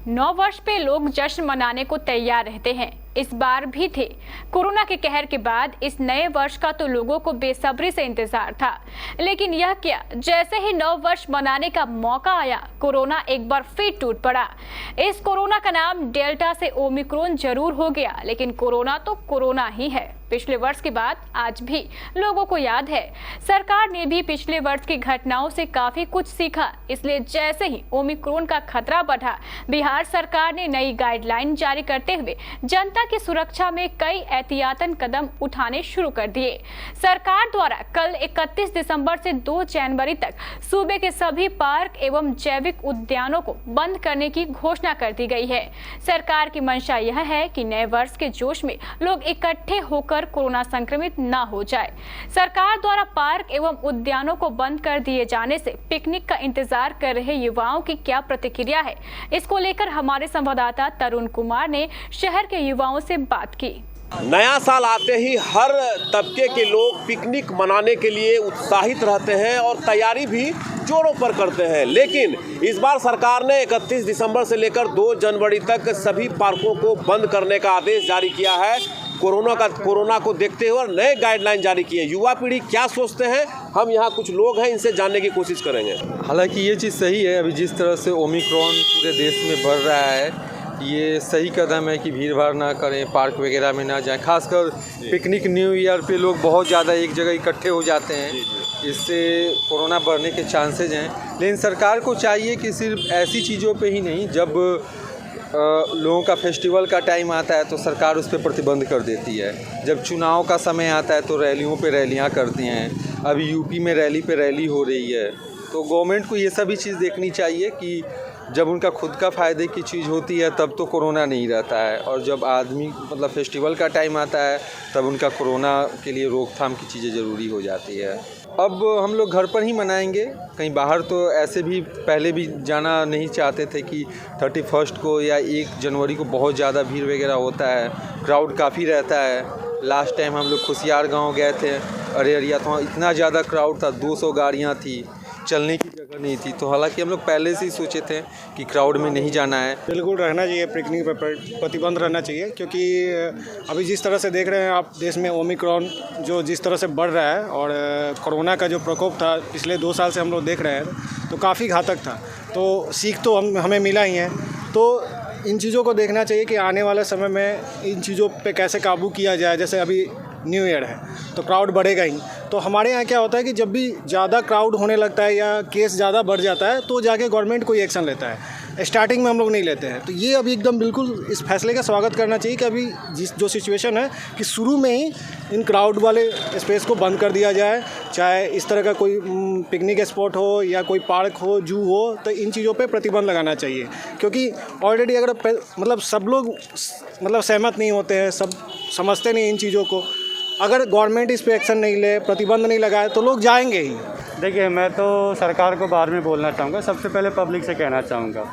नौ वर्ष पे लोग जश्न मनाने को तैयार रहते हैं। इस बार भी थे। कोरोना के कहर के बाद इस नए वर्ष का तो लोगों को बेसब्री से इंतजार था, लेकिन यह क्या, जैसे ही नव वर्ष मनाने का मौका आया, कोरोना एक बार फिर टूट पड़ा। इस कोरोना का नाम डेल्टा से ओमिक्रॉन जरूर हो गया, लेकिन कोरोना तो कोरोना ही है। पिछले वर्ष के बाद आज भी लोगों को याद है। सरकार ने भी पिछले वर्ष की घटनाओं से काफी कुछ सीखा, इसलिए जैसे ही ओमिक्रॉन का खतरा बढ़ा, बिहार सरकार ने नई गाइडलाइन जारी करते हुए जनता की सुरक्षा में कई एहतियातन कदम उठाने शुरू कर दिए। सरकार द्वारा कल 31 दिसंबर से 2 जनवरी तक सूबे के सभी पार्क एवं जैविक उद्यानों को बंद करने की घोषणा कर दी गई है। सरकार की मंशा यह है कि नए वर्ष के जोश में लोग इकट्ठे होकर कोरोना संक्रमित न हो जाए। सरकार द्वारा पार्क एवं उद्यानों को बंद कर दिए जाने से पिकनिक का इंतजार कर रहे युवाओं की क्या प्रतिक्रिया है, इसको लेकर हमारे संवाददाता तरुण कुमार ने शहर के युवाओं से बात की। नया साल आते ही हर तबके के लोग पिकनिक मनाने के लिए उत्साहित रहते हैं और तैयारी भी जोरों पर करते हैं, लेकिन इस बार सरकार ने 31 दिसंबर से लेकर 2 जनवरी तक सभी पार्कों को बंद करने का आदेश जारी किया है। कोरोना को देखते हुए नए गाइडलाइन जारी किए। युवा पीढ़ी क्या सोचते हैं, हम यहाँ कुछ लोग हैं, इनसे जानने की कोशिश करेंगे। हालांकि ये चीज़ सही है, अभी जिस तरह से ओमिक्रॉन पूरे देश में बढ़ रहा है, ये सही कदम है कि भीड़ भाड़ ना करें, पार्क वगैरह में ना जाएं। खासकर पिकनिक न्यू ईयर पे लोग बहुत ज़्यादा एक जगह इकट्ठे हो जाते हैं, इससे कोरोना बढ़ने के चांसेज हैं। लेकिन सरकार को चाहिए कि सिर्फ ऐसी चीज़ों पे ही नहीं, जब लोगों का फेस्टिवल का टाइम आता है तो सरकार उस पर प्रतिबंध कर देती है। जब चुनाव का समय आता है तो रैलियों पे रैलियां करती हैं। अभी यूपी में रैली पे रैली हो रही है, तो गवर्नमेंट को ये सभी चीज़ देखनी चाहिए कि जब उनका खुद का फ़ायदे की चीज़ होती है तब तो कोरोना नहीं रहता है, और जब आदमी मतलब फेस्टिवल का टाइम आता है तब उनका कोरोना के लिए रोकथाम की चीज़ें ज़रूरी हो जाती है। अब हम लोग घर पर ही मनाएंगे, कहीं बाहर तो ऐसे भी पहले भी जाना नहीं चाहते थे कि 31 को या 1 जनवरी को बहुत ज़्यादा भीड़ वगैरह होता है, क्राउड काफ़ी रहता है। लास्ट टाइम हम लोग खुशियार गांव गए थे, अरेरिया, तो इतना ज़्यादा क्राउड था, 200 गाड़ियाँ थी, चलने की जगह नहीं थी। तो हालांकि हम लोग पहले से ही सोचे थे कि क्राउड में नहीं जाना है। बिल्कुल रहना चाहिए, पिकनिक पर प्रतिबंध रहना चाहिए, क्योंकि अभी जिस तरह से देख रहे हैं आप देश में ओमिक्रॉन जो जिस तरह से बढ़ रहा है, और कोरोना का जो प्रकोप था पिछले 2 साल से हम लोग देख रहे हैं, तो काफ़ी घातक था। तो सीख तो हमें मिला ही है। तो इन चीज़ों को देखना चाहिए कि आने वाले समय में इन चीज़ों पे कैसे काबू किया जाए। जैसे अभी न्यू ईयर है तो क्राउड बढ़ेगा ही। तो हमारे यहाँ क्या होता है कि जब भी ज़्यादा क्राउड होने लगता है या केस ज़्यादा बढ़ जाता है तो जाके गवर्नमेंट कोई एक्शन लेता है। स्टार्टिंग में हम लोग नहीं लेते हैं। तो ये अभी एकदम बिल्कुल इस फैसले का स्वागत करना चाहिए कि अभी जो सिचुएशन है कि शुरू में ही इन क्राउड वाले स्पेस को बंद कर दिया जाए। चाहे इस तरह का कोई पिकनिक स्पॉट हो या कोई पार्क हो, जू हो, तो इन चीज़ों पे प्रतिबंध लगाना चाहिए। क्योंकि ऑलरेडी अगर मतलब सब लोग मतलब सहमत नहीं होते हैं, सब समझते नहीं इन चीज़ों को। अगर गवर्नमेंट इस पे एक्शन नहीं ले, प्रतिबंध नहीं लगाए, तो लोग जाएंगे ही। देखिए, मैं तो सरकार को बाद में बोलना चाहूँगा। सबसे पहले पब्लिक से कहना चाहूँगा,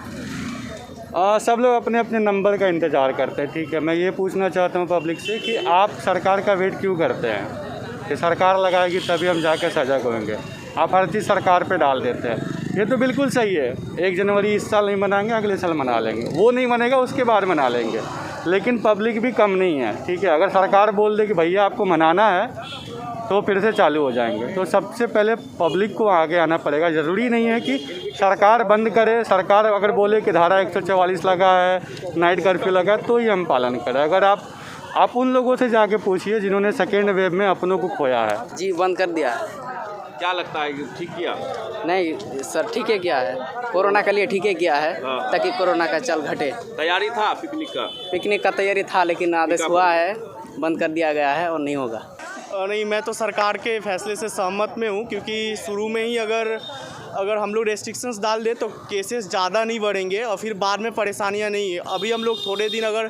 सब लोग अपने अपने नंबर का इंतज़ार करते हैं, ठीक है। मैं ये पूछना चाहता हूँ पब्लिक से कि आप सरकार का वेट क्यों करते हैं कि सरकार लगाएगी तभी हम जाके सजग होंगे। आप हर चीज़ सरकार पे डाल देते हैं। ये तो बिल्कुल सही है, 1 जनवरी इस साल नहीं मनाएंगे, अगले साल मना लेंगे। वो नहीं मनेगा उसके बाद मना लेंगे, लेकिन पब्लिक भी कम नहीं है, ठीक है। अगर सरकार बोल दे कि भैया आपको मनाना है तो फिर से चालू हो जाएंगे। तो सबसे पहले पब्लिक को आगे आना पड़ेगा। ज़रूरी नहीं है कि सरकार बंद करे। सरकार अगर बोले कि धारा 144 लगा है, नाइट कर्फ्यू लगा है, तो ही हम पालन करें। अगर आप उन लोगों से जाके पूछिए जिन्होंने सेकेंड वेव में अपनों को खोया है। जी, बंद कर दिया है। क्या लगता है, ठीक किया? नहीं सर, ठीक है किया है, कोरोना के लिए ठीक है किया है, ताकि कोरोना का चल घटे। तैयारी था पिकनिक का तैयारी था, लेकिन आदेश हुआ है, बंद कर दिया गया है और नहीं होगा। नहीं, मैं तो सरकार के फैसले से सहमत में हूँ, क्योंकि शुरू में ही अगर हम लोग रेस्ट्रिक्शंस डाल दें तो केसेस ज़्यादा नहीं बढ़ेंगे और फिर बाद में परेशानियाँ नहीं है। अभी हम लोग थोड़े दिन अगर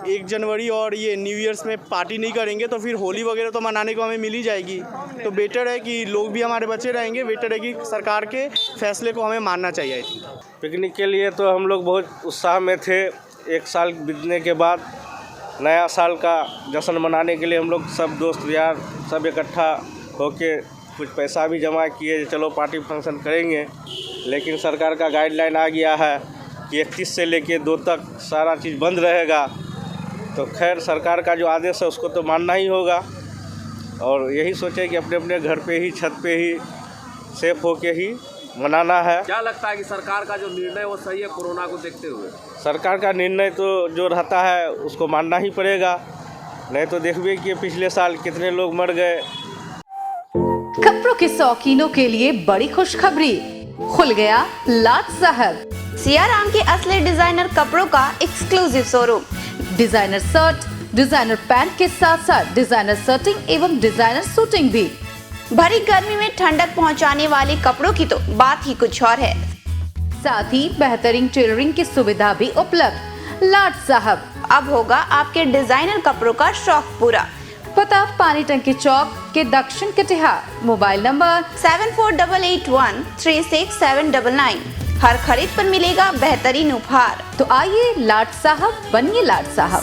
1 जनवरी और ये न्यू ईयर्स में पार्टी नहीं करेंगे तो फिर होली वगैरह तो मनाने को हमें मिल ही जाएगी। तो बेटर है कि लोग भी हमारे बचे रहेंगे। बेटर है कि सरकार के फैसले को हमें मानना चाहिए। आई थिंक पिकनिक के लिए तो हम लोग बहुत उत्साह में थे। 1 साल बीतने के बाद नया साल का जश्न मनाने के लिए हम लोग सब दोस्त यार सब इकट्ठा होके कुछ पैसा भी जमा किए, चलो पार्टी फंक्शन करेंगे। लेकिन सरकार का गाइडलाइन आ गया है कि 31 से लेके 2 तक सारा चीज़ बंद रहेगा। तो खैर सरकार का जो आदेश है उसको तो मानना ही होगा और यही सोचे कि अपने अपने घर पे ही, छत पे ही, सेफ होके ही मनाना है। क्या लगता है कि सरकार का जो निर्णय वो सही है कोरोना को देखते हुए? सरकार का निर्णय तो जो रहता है उसको मानना ही पड़ेगा, नहीं तो देखिए कि पिछले साल कितने लोग मर गए। कपड़ों के शौकीनों के लिए बड़ी खुशखबरी, खुल गया लाट साहब। सियाराम के असली डिजाइनर कपड़ों का exclusive showroom. Designer shirt, designer pant के साथ साथ डिजाइनर शर्टिंग एवं डिजाइनर सूटिंग भी। भरी गर्मी में ठंडक पहुंचाने वाले कपड़ों की तो बात ही कुछ और है। साथ ही बेहतरीन टेलरिंग की सुविधा भी उपलब्ध। लाट साहब, अब होगा आपके डिजाइनर कपड़ों का शौक पूरा। पता पानी टंकी चौक के दक्षिण कटिहार। Mobile number 7488136799। हर खरीद पर मिलेगा बेहतरीन उपहार। तो आइए लाट साहब बनिए लाट साहब।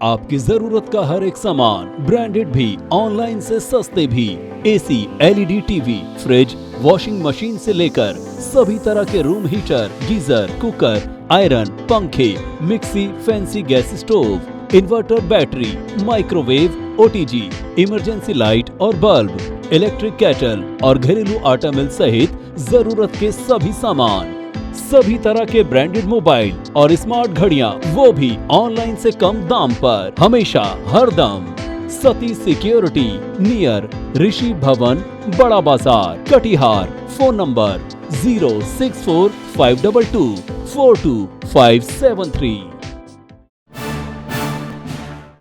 आपकी जरूरत का हर एक सामान ब्रांडेड भी, ऑनलाइन से सस्ते भी। AC, LED TV, fridge, washing machine से लेकर सभी तरह के room heater, geyser, cooker, iron, पंखे, mixie, fancy gas stove, inverter, battery, microwave, OTG, emergency light और बल्ब, इलेक्ट्रिक केटल और घरेलू आटा मिल सहित जरूरत के सभी सामान, सभी तरह के ब्रांडेड मोबाइल और स्मार्ट घड़ियां, वो भी ऑनलाइन से कम दाम पर, हमेशा हर दम। सती सिक्योरिटी, नियर ऋषि भवन, बड़ा बाजार, कटिहार। Phone number 064522422573।